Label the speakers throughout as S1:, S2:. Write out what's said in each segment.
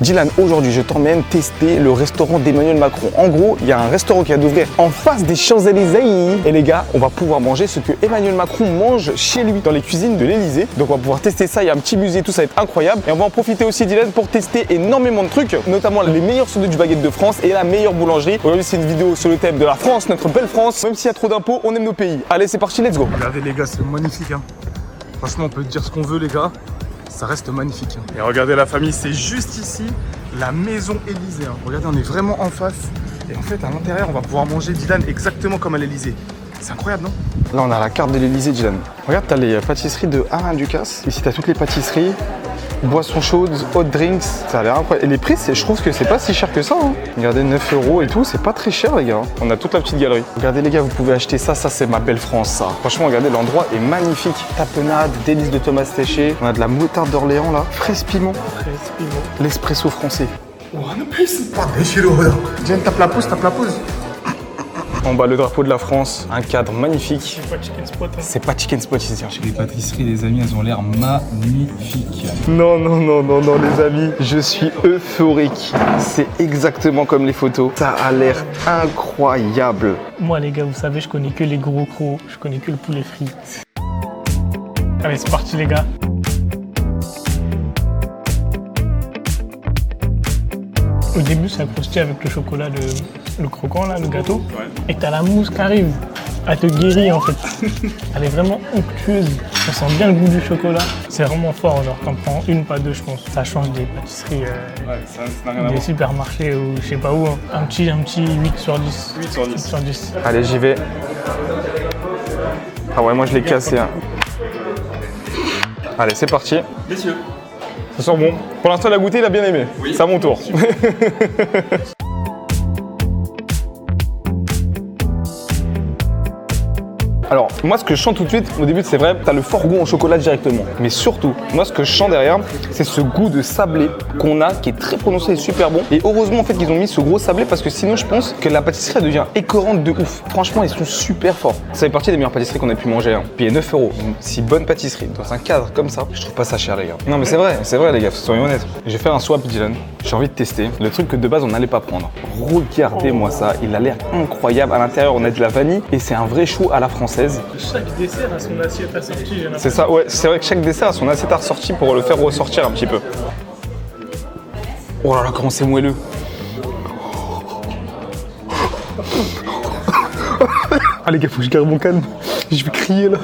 S1: Dylan, aujourd'hui je t'emmène tester le restaurant d'Emmanuel Macron. En gros, il y a un restaurant qui vient d'ouvrir en face des Champs-Élysées. Et les gars, on va pouvoir manger ce que Emmanuel Macron mange chez lui dans les cuisines de l'Élysée. Donc on va pouvoir tester ça, il y a un petit musée, tout ça va être incroyable. Et on va en profiter aussi Dylan pour tester énormément de trucs, notamment les meilleurs sandwichs baguettes de France et la meilleure boulangerie. Aujourd'hui c'est une vidéo sur le thème de la France, notre belle France. Même s'il y a trop d'impôts, on aime nos pays. Allez c'est parti, let's go. Regardez les gars, c'est magnifique hein. Franchement on peut dire ce qu'on veut les gars. Ça reste magnifique. Et regardez la famille, c'est juste ici, la maison Élysée. Regardez, on est vraiment en face. Et en fait, à l'intérieur, on va pouvoir manger Dylan exactement comme à l'Élysée. C'est incroyable, non? Là, on a la carte de l'Élysée, Dylan. Regarde, t'as les pâtisseries de Alain Ducasse. Ici, t'as toutes les pâtisseries. Boissons chaudes, hot drinks, ça a l'air incroyable. Et les prix, je trouve que c'est pas si cher que ça. Hein. Regardez, 9 € et tout, c'est pas très cher les gars. On a toute la petite galerie. Regardez les gars, vous pouvez acheter ça, ça c'est ma belle France ça. Franchement, regardez, l'endroit est magnifique. Tapenade, délices de tomates séchées. On a de la moutarde d'Orléans là, fraise piment. L'espresso français. Oh, Jen, tape la pause, tape la pause. En bas, le drapeau de la France, un cadre magnifique.
S2: C'est pas chicken spot. Hein.
S1: C'est pas chicken spot ici.
S3: Les pâtisseries, les amis, elles ont l'air magnifiques.
S1: Non, les amis, je suis euphorique. C'est exactement comme les photos. Ça a l'air incroyable.
S2: Moi, les gars, vous savez, je connais que les gros crocs. Je connais que le poulet frit. Allez, c'est parti, les gars. Au début, ça croustille avec le chocolat, le croquant, là, le gâteau.
S1: Ouais.
S2: Et t'as la mousse qui arrive. Elle te guérit, en fait. Elle est vraiment onctueuse. On sent bien le goût du chocolat. C'est vraiment fort, genre, t'en prends une, pas deux, je pense. Ça change des pâtisseries,
S1: ça n'a rien à
S2: des
S1: voir.
S2: supermarchés ou je sais pas où. Hein. Un petit 8 sur 10.
S1: 8 sur 10.
S2: 8 sur 10.
S1: Allez, j'y vais. Ah ouais, moi je l'ai cassé. Hein. Allez, c'est parti.
S3: Messieurs.
S1: Ça sent bon. Pour l'instant, il a goûté, il a bien aimé.
S3: Oui.
S1: C'est à mon tour. Alors, moi, ce que je sens tout de suite, au début, c'est vrai, t'as le fort goût au chocolat directement. Mais surtout, moi, ce que je sens derrière, c'est ce goût de sablé qu'on a, qui est très prononcé et super bon. Et heureusement, en fait, qu'ils ont mis ce gros sablé parce que sinon, je pense que la pâtisserie, elle devient écœurante de ouf. Franchement, ils sont super forts. Ça fait partie des meilleures pâtisseries qu'on a pu manger. Hein. Payer 9 €. Une si bonne pâtisserie, dans un cadre comme ça, je trouve pas ça cher, les gars. Non, mais c'est vrai, les gars, soyons honnêtes. Je vais faire un swap, Dylan. J'ai envie de tester le truc que de base, on n'allait pas prendre. Regardez-moi ça, il a l'air incroyable. À l'intérieur, on a de la vanille et c'est un vrai chou à la française.
S2: Chaque dessert a son assiette assortie, j'ai l'impression.
S1: C'est ça, ouais, c'est vrai que chaque dessert a son assiette ressortie pour le faire ressortir un petit peu. Oh là là, comment c'est moelleux. Ah les gars, faut que je garde mon calme. Je vais crier là.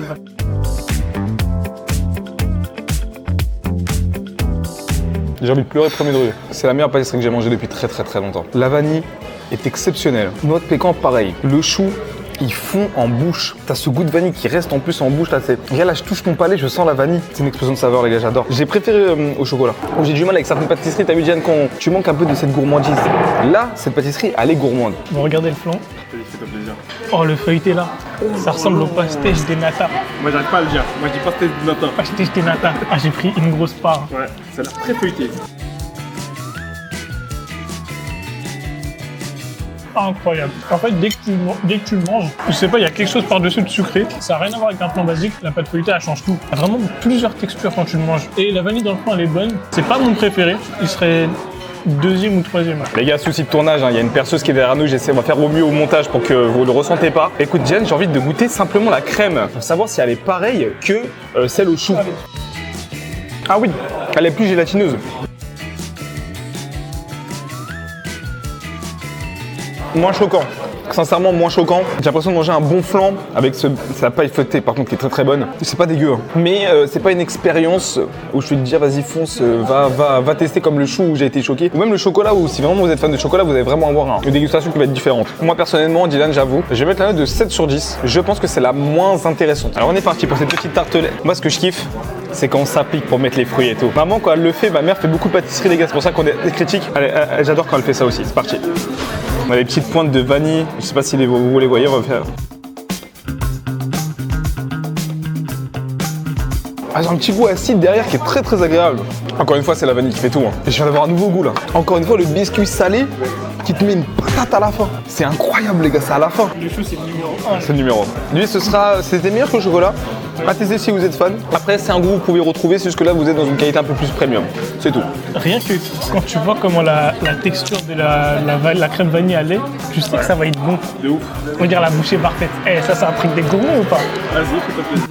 S1: J'ai envie de pleurer premier degré. C'est la meilleure pâtisserie que j'ai mangée depuis très longtemps. La vanille est exceptionnelle. Noix de pécan, pareil. Le chou, il fond en bouche. T'as ce goût de vanille qui reste en plus en bouche là. Regarde là, je touche mon palais, je sens la vanille. C'est une explosion de saveur les gars, j'adore. J'ai préféré au chocolat. J'ai du mal avec certaines pâtisseries. T'as vu Diane, quand tu manques un peu de cette gourmandise. Là, cette pâtisserie, elle est gourmande.
S2: Bon, regardez le flan. Oh, le feuilleté là. Ça ressemble au pastéis des nata.
S3: Moi, j'arrive pas à le dire. Moi, je dis pastéis de nata.
S2: Pastéis des nata. Ah, j'ai pris une grosse part.
S3: Ouais, ça a l'air très feuilleté.
S2: Incroyable. En fait, dès que tu le manges, je sais pas, il y a quelque chose par-dessus de sucré. Ça n'a rien à voir avec un flan basique. La pâte feuilletée, elle change tout. Il y a vraiment plusieurs textures quand tu le manges. Et la vanille dans le flan, elle est bonne. C'est pas mon préféré. Il serait deuxième ou troisième.
S1: Les gars, souci de tournage, il y a une perceuse qui est derrière nous. On va faire au mieux au montage pour que vous ne le ressentez pas. Écoute, Diane, j'ai envie de goûter simplement la crème pour savoir si elle est pareille que celle au chou. Ah oui, elle est plus gélatineuse. Moins choquant. Sincèrement, moins choquant. J'ai l'impression de manger un bon flan avec sa paille feuilletée, par contre, qui est très bonne. C'est pas dégueu, hein. Mais c'est pas une expérience où je vais te dire, vas-y, fonce, va tester comme le chou où j'ai été choqué. Ou même le chocolat, où si vraiment vous êtes fan de chocolat, vous allez vraiment avoir une dégustation qui va être différente. Moi, personnellement, Dylan, j'avoue, je vais mettre la note de 7 sur 10. Je pense que c'est la moins intéressante. Alors, on est parti pour cette petite tartelette. Moi, ce que je kiffe, c'est quand on s'applique pour mettre les fruits et tout. Maman, quand elle le fait, ma mère fait beaucoup de pâtisserie, les gars. C'est pour ça qu'on est critique. J'adore quand elle fait ça aussi. C'est parti. On a les petites pointes de vanille. Je sais pas si vous les voyez, on va faire. Ah, j'ai un petit goût acide derrière qui est très agréable. Encore une fois, c'est la vanille qui fait tout. Hein. Et je viens d'avoir un nouveau goût là. Encore une fois, le biscuit salé qui te met une patate à la fin. C'est incroyable les gars, c'est à la fin.
S2: Le chou, c'est le numéro 1.
S1: C'est le numéro 1. Lui, c'était meilleur que le chocolat. À tester si vous êtes fan. Après, c'est un goût que vous pouvez retrouver, c'est juste que là, vous êtes dans une qualité un peu plus premium. C'est tout.
S2: Rien que quand tu vois comment la texture de la crème vanille elle est, tu sais que ça va être bon.
S3: De ouf.
S2: On va dire la bouchée parfaite. Eh, ça, c'est un truc des gourmands ou pas?
S3: Vas-y, fais-toi plaisir.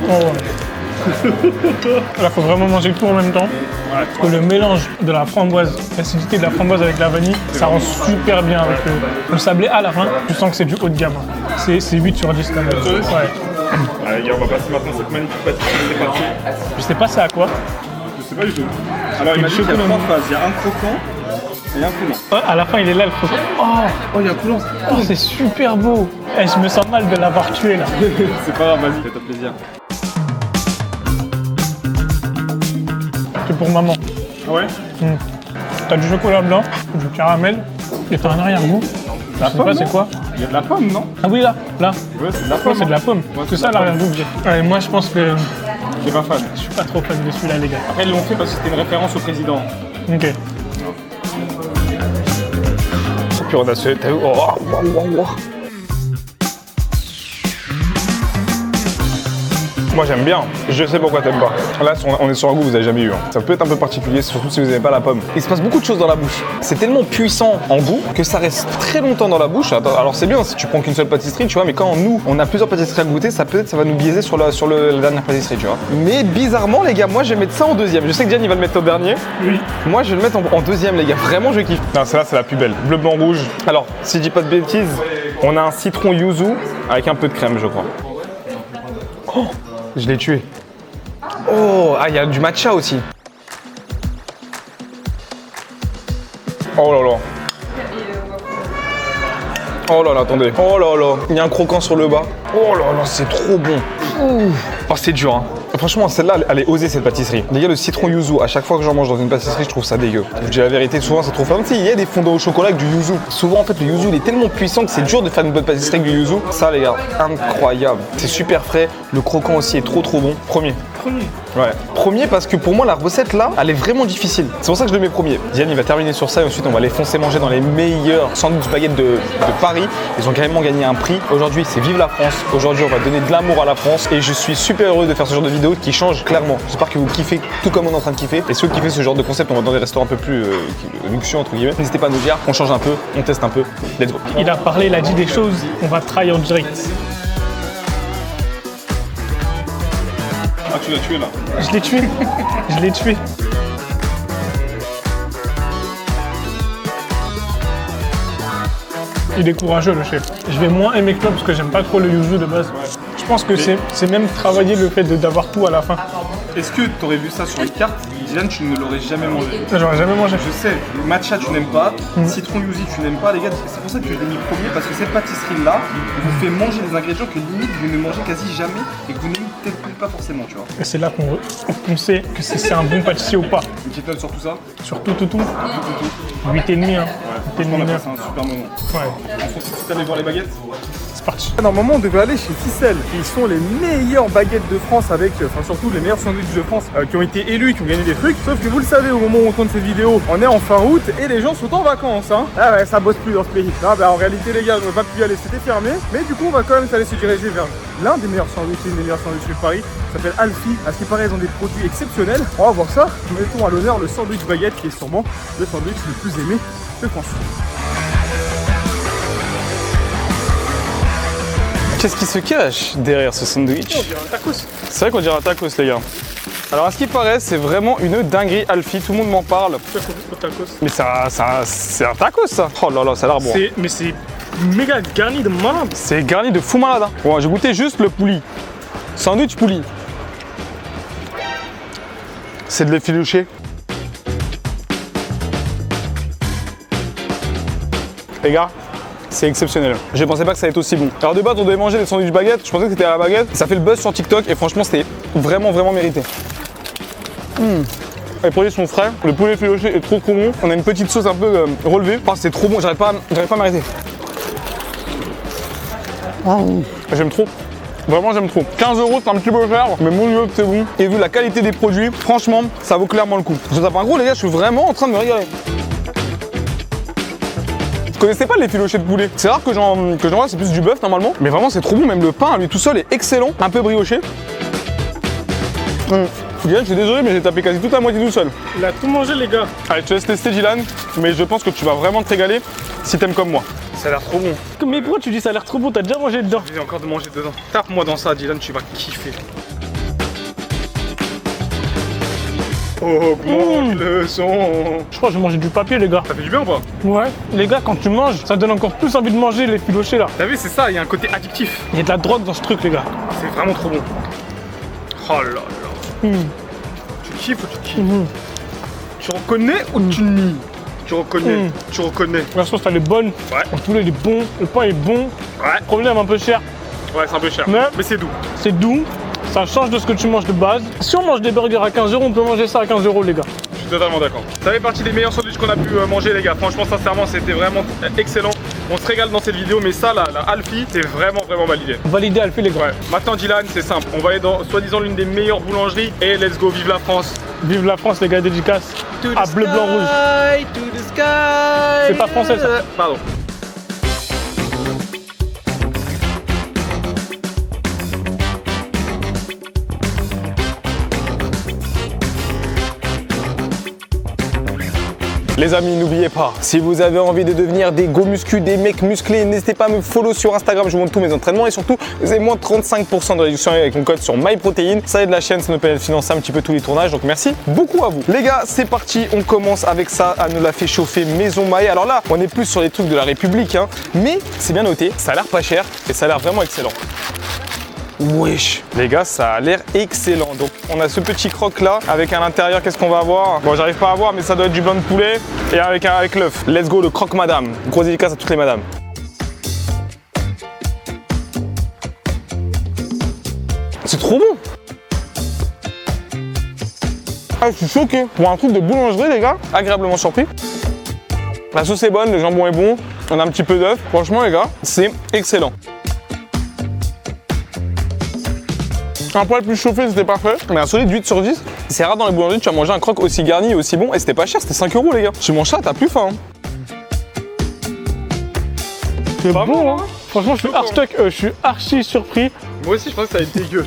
S2: Oh ouais. Là, faut vraiment manger tout en même temps. Parce que le mélange de la framboise, l'acidité de la framboise avec la vanille, ça rend super bien avec le sablé à la fin. Tu sens que c'est du haut de gamme. C'est 8 sur 10 quand même. Ouais.
S3: Allez, gars, on va passer maintenant cette magnifique pâtisserie. C'est parti.
S2: Je sais pas c'est à quoi.
S3: Je sais pas du tout. Alors, il m'a dit qu'il y a 3 phases. Il y a un croquant et un coulant.
S2: Ouais, à la fin, il est là le croquant.
S3: Oh, il y a un coulant.
S2: Oh, c'est super beau. Eh, je me sens mal de l'avoir tué là.
S3: C'est pas grave, vas-y, fais-toi plaisir.
S2: C'est pour maman.
S3: Ah ouais?
S2: T'as du chocolat blanc, du caramel, et t'as un arrière-goût. Je sais pas c'est quoi.
S3: Il y a de la pomme, non?
S2: Ah oui, là.
S3: Ouais, c'est de la
S2: Ouais,
S3: pomme.
S2: c'est de la pomme.
S3: Ouais,
S2: C'est ça
S3: de la
S2: l'arrière-goût que j'ai. Ouais, moi, je pense que
S3: T'es pas fan.
S2: je suis pas trop fan de celui-là, les gars.
S3: Après, ils l'ont fait parce que c'était une référence au président.
S2: Ok.
S1: Puis on a ce. T'as vu? Oh. Moi j'aime bien, je sais pourquoi t'aimes pas. Là on est sur un goût que vous avez jamais eu. Ça peut être un peu particulier, surtout si vous n'aimez pas la pomme. Il se passe beaucoup de choses dans la bouche. C'est tellement puissant en goût que ça reste très longtemps dans la bouche. Attends, alors c'est bien si tu prends qu'une seule pâtisserie, tu vois, mais quand nous on a plusieurs pâtisseries à goûter, ça peut-être ça va nous biaiser sur la dernière pâtisserie, tu vois. Mais bizarrement les gars, moi je vais mettre ça en deuxième. Je sais que Diane il va le mettre au dernier.
S2: Oui.
S1: Moi je vais le mettre en deuxième les gars, vraiment je kiffe. Non, celle-là c'est la plus belle. Bleu, blanc, rouge. Alors, si je dis pas de bêtises, on a un citron yuzu avec un peu de crème je crois. Oh, je l'ai tué. Oh, ah, il y a du matcha aussi. Oh là là. Oh là là, attendez. Oh là là. Il y a un croquant sur le bas. Oh là là, c'est trop bon. Ouh. Oh, c'est dur, hein. Franchement, celle-là, elle est osée cette pâtisserie. Les gars, le citron yuzu, à chaque fois que j'en mange dans une pâtisserie, je trouve ça dégueu. Je vous dis la vérité, souvent c'est trop fort. Même s'il y a des fondants au chocolat avec du yuzu. Souvent, en fait, le yuzu, il est tellement puissant que c'est dur de faire une bonne pâtisserie avec du yuzu. Ça, les gars, incroyable. C'est super frais. Le croquant aussi est trop trop bon. Premier. Ouais. Premier parce que pour moi, la recette là, elle est vraiment difficile. C'est pour ça que je le mets premier. Diane, il va terminer sur ça et ensuite on va les foncer manger dans les meilleurs sandwichs baguettes de Paris. Ils ont carrément gagné un prix. Aujourd'hui, c'est Vive la France. Aujourd'hui, on va donner de l'amour à la France et je suis super heureux de faire ce genre de vidéo qui change clairement. J'espère que vous kiffez tout comme on est en train de kiffer. Et ceux qui kiffent ce genre de concept, on va dans des restaurants un peu plus luxueux entre guillemets. N'hésitez pas à nous dire, on change un peu, on teste un peu. Let's go.
S2: Il a parlé, il a dit des choses, on va travailler en direct.
S3: Ah, tu l'as tué là.
S2: Je l'ai tué. Je l'ai tué. Il est courageux le chef. Je vais moins aimer que toi parce que j'aime pas trop le yuzu de base. Je pense que c'est même travailler le fait d'avoir tout à la fin.
S3: Est-ce que tu aurais vu ça sur les cartes, Diane, tu ne l'aurais jamais mangé?
S2: J'aurais jamais mangé.
S3: Je sais, le matcha tu n'aimes pas, citron yuzu tu n'aimes pas, les gars, c'est pour ça que je l'ai mis premier parce que cette pâtisserie-là vous fait manger des ingrédients que limite vous ne mangez quasi jamais et que vous n'aimez peut-être pas forcément, tu vois.
S2: Et c'est là qu'on sait que c'est un bon pâtissier ou pas.
S3: Une petite note sur tout ça?
S2: Sur tout. 8,5 hein. 8,5
S3: On a
S2: 9.
S3: passé un super moment.
S2: Ouais,
S3: On se retrouve tout à l'heure voir les baguettes?
S2: c'est parti.
S4: Normalement, on devait aller chez Ficelle. Ils sont les meilleures baguettes de France avec, enfin surtout les meilleurs sandwichs de France qui ont été élus, qui ont gagné des trucs. Sauf que vous le savez, au moment où on tourne cette vidéo, on est en fin août et les gens sont en vacances. Hein. Ah ouais, ça bosse plus dans ce pays. Non, bah en réalité, les gars, on va pas plus y aller, c'était fermé. Mais du coup, on va quand même aller se diriger vers l'un des meilleurs sandwichs, une des meilleures sandwichs de Paris. Ça s'appelle Alfie. À ce qui paraît, ils ont des produits exceptionnels. On va voir ça. Mettons à l'honneur le sandwich baguette qui est sûrement le sandwich le plus aimé de France.
S1: Qu'est-ce qui se cache derrière ce sandwich?
S2: On dirait un tacos.
S1: C'est vrai qu'on dirait un tacos les gars. Alors à ce qui paraît, c'est vraiment une dinguerie Alfie, tout le monde m'en parle.
S2: Au tacos.
S1: Mais c'est un tacos ça. Oh là là, ça a l'air bon.
S2: Mais c'est méga garni de malade.
S1: C'est garni de fou malade. Hein. Bon, j'ai goûté juste le poulet. Sandwich poulet. C'est de l'effiloché. Les gars, c'est exceptionnel. Je pensais pas que ça allait être aussi bon. Alors de base, on devait manger des sandwichs baguettes. Je pensais que c'était à la baguette. Ça fait le buzz sur TikTok et franchement, c'était vraiment mérité. Les produits sont frais. Le poulet effiloché est trop bon. On a une petite sauce un peu relevée. Oh, c'est trop bon. J'arrive pas à m'arrêter. J'aime trop. Vraiment, j'aime trop. 15 €, c'est un petit peu cher, mais mon Dieu, c'est bon. Et vu la qualité des produits, franchement, ça vaut clairement le coup. Je tape un gros, les gars, je suis vraiment en train de me régaler. Je connaissais pas les filochés de poulet. C'est rare que j'en vois, c'est plus du bœuf normalement. Mais vraiment, c'est trop bon. Même le pain, lui tout seul, est excellent. Un peu brioché. Dylan, je suis désolé, mais j'ai tapé quasi toute la moitié tout seul.
S2: Il a tout mangé, les gars.
S1: Allez, je te laisse tester, Dylan. Mais je pense que tu vas vraiment te régaler si t'aimes comme moi. Ça a l'air trop bon.
S2: Mais pourquoi tu dis ça a l'air trop bon? T'as déjà mangé dedans.
S3: J'ai encore de manger dedans. Tape-moi dans ça, Dylan, tu vas kiffer. Augmente le son.
S2: Je crois que je vais manger du papier, les gars.
S3: Ça fait du bien ou pas?
S2: Ouais. Les gars, quand tu manges, ça donne encore plus envie de manger les filochés là.
S3: T'as vu, c'est ça, il y a un côté addictif.
S2: Il y a de la drogue dans ce truc, les gars.
S3: C'est vraiment trop bon. Oh là là. Tu kiffes ou tu kiffes? Tu reconnais ou tu nies? Tu reconnais, tu reconnais.
S2: La sauce, elle est bonne.
S3: Ouais.
S2: Le poulet, il est bon. Le pain est bon.
S3: Ouais.
S2: Problème un peu cher.
S3: Ouais, c'est un peu cher. Mais c'est doux.
S2: C'est doux. Ça change de ce que tu manges de base. Si on mange des burgers à 15 €, on peut manger ça à 15 €, les gars.
S3: Je suis totalement d'accord. Ça fait partie des meilleurs sandwichs qu'on a pu manger, les gars. Franchement, sincèrement, c'était vraiment excellent. On se régale dans cette vidéo, mais ça, la Alfie, c'est vraiment validé.
S2: Validé, Alfie, les gars.
S3: Ouais. Maintenant, Dylan, c'est simple. On va aller dans soi-disant l'une des meilleures boulangeries et let's go, vive la France.
S2: Vive la France, les gars, dédicace à bleu, blanc, rouge. C'est pas français, ça.
S3: Pardon.
S1: Les amis, n'oubliez pas, si vous avez envie de devenir des go muscu, des mecs musclés, n'hésitez pas à me follow sur Instagram, je vous montre tous mes entraînements et surtout, vous avez moins de 35% de réduction avec mon code sur MyProtein. Ça aide la chaîne, ça nous permet de financer un petit peu tous les tournages, donc merci beaucoup à vous. Les gars, c'est parti, on commence avec ça, à nous la fait chauffer maison Maille. Alors là, on est plus sur les trucs de la République, hein, mais c'est bien noté, ça a l'air pas cher et ça a l'air vraiment excellent. Wesh, les gars, ça a l'air excellent. Donc on a ce petit croque là avec à l'intérieur, qu'est-ce qu'on va avoir? Bon, j'arrive pas à voir, mais ça doit être du blanc de poulet et avec l'œuf. Let's go, le croque madame. Grosse dédicace à toutes les madames. C'est trop bon. Ah, je suis choqué. Pour un truc de boulangerie, les gars, agréablement surpris. La sauce est bonne, le jambon est bon, on a un petit peu d'œuf. Franchement, les gars, c'est excellent. Un poil plus chauffé, c'était parfait. Mais un solide 8 sur 10. C'est rare dans les boulangeries, tu as mangé un croque aussi garni et aussi bon. Et c'était pas cher, c'était 5 €, les gars. Tu manges ça, t'as plus faim.
S2: C'est bon, hein. Franchement, je suis archi surpris.
S3: Moi aussi, je pensais que ça allait être dégueu.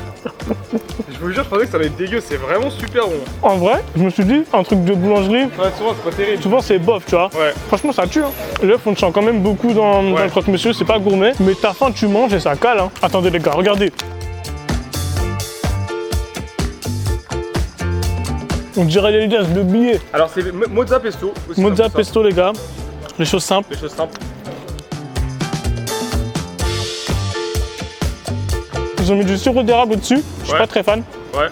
S3: Je vous jure, je pensais que ça allait être dégueu. C'est vraiment super bon.
S2: En vrai, je me suis dit, un truc de boulangerie,
S3: Ouais, souvent, c'est pas terrible.
S2: souvent c'est bof, tu vois.
S3: Ouais.
S2: Franchement, ça tue. Hein. L'œuf, on le sent quand même beaucoup dans le croque-monsieur, c'est pas gourmet. Mais t'as faim, tu manges et ça cale. Hein. Attendez, les gars, regardez. On dirait les liasses de billets.
S3: Alors, c'est mozza pesto. Aussi
S2: Mozza
S3: comme ça.
S2: pesto, les gars. Les choses simples.
S3: Les choses simples.
S2: Ils ont mis du sirop d'érable au-dessus. Je suis pas très fan.
S3: Ouais.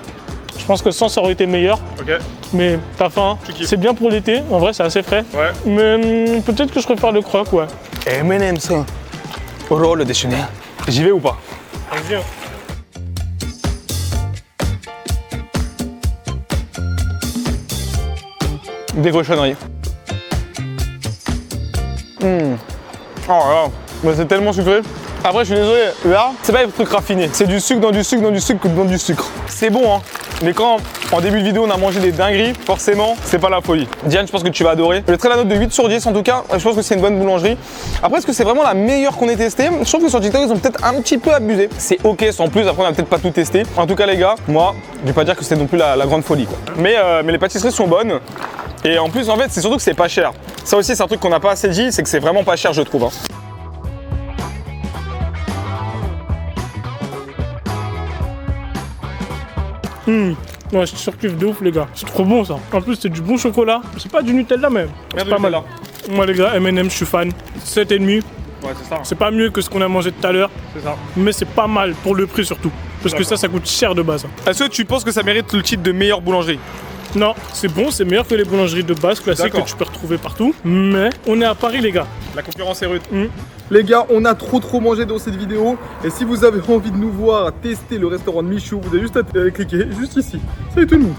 S2: Je pense que sans, ça aurait été meilleur.
S3: Ok.
S2: Mais t'as faim.
S3: Tu kiffes.
S2: C'est bien pour l'été. En vrai, c'est assez frais.
S3: Ouais.
S2: Mais peut-être que je préfère le croque, ouais.
S1: M&M's, rôle déjeuner. J'y vais ou pas?
S2: Vas-y. Hein.
S1: Des cochonneries. Oh là là, mais c'est tellement sucré. Après, je suis désolé, là, c'est pas des trucs raffinés. C'est du sucre dans du sucre dans du sucre dans du sucre. C'est bon, hein. Mais quand, en début de vidéo, on a mangé des dingueries, forcément, c'est pas la folie. Diane, je pense que tu vas adorer. Je mettrai la note de 8 sur 10, en tout cas. Je pense que c'est une bonne boulangerie. Après, est-ce que c'est vraiment la meilleure qu'on ait testée? Je trouve que sur TikTok, ils ont peut-être un petit peu abusé. C'est ok, sans plus. Après, on a peut-être pas tout testé. En tout cas, les gars, moi, je vais pas dire que c'était non plus la grande folie, quoi. Mais les pâtisseries sont bonnes. Et en plus, en fait, c'est surtout que c'est pas cher. Ça aussi, c'est un truc qu'on n'a pas assez dit, c'est que c'est vraiment pas cher, je trouve. Hein.
S2: Ouais, je surkiffe de ouf, les gars. C'est trop bon, ça. En plus, c'est du bon chocolat. C'est pas du Nutella, même. C'est pas mal. Moi, les gars, M&M, je suis fan. 7,5.
S3: Ouais, c'est ça.
S2: C'est pas mieux que ce qu'on a mangé tout à l'heure.
S3: C'est ça.
S2: Mais c'est pas mal pour le prix, surtout. Parce que ça coûte cher de base.
S3: Est-ce que tu penses que ça mérite le titre de meilleure boulangerie?
S2: Non, c'est bon, c'est meilleur que les boulangeries de base classiques que tu peux retrouver partout. Mais on est à Paris, les gars.
S3: La concurrence est rude.
S4: Les gars, on a trop mangé dans cette vidéo. Et si vous avez envie de nous voir tester le restaurant de Michou, vous avez juste à cliquer juste ici. Salut tout le monde.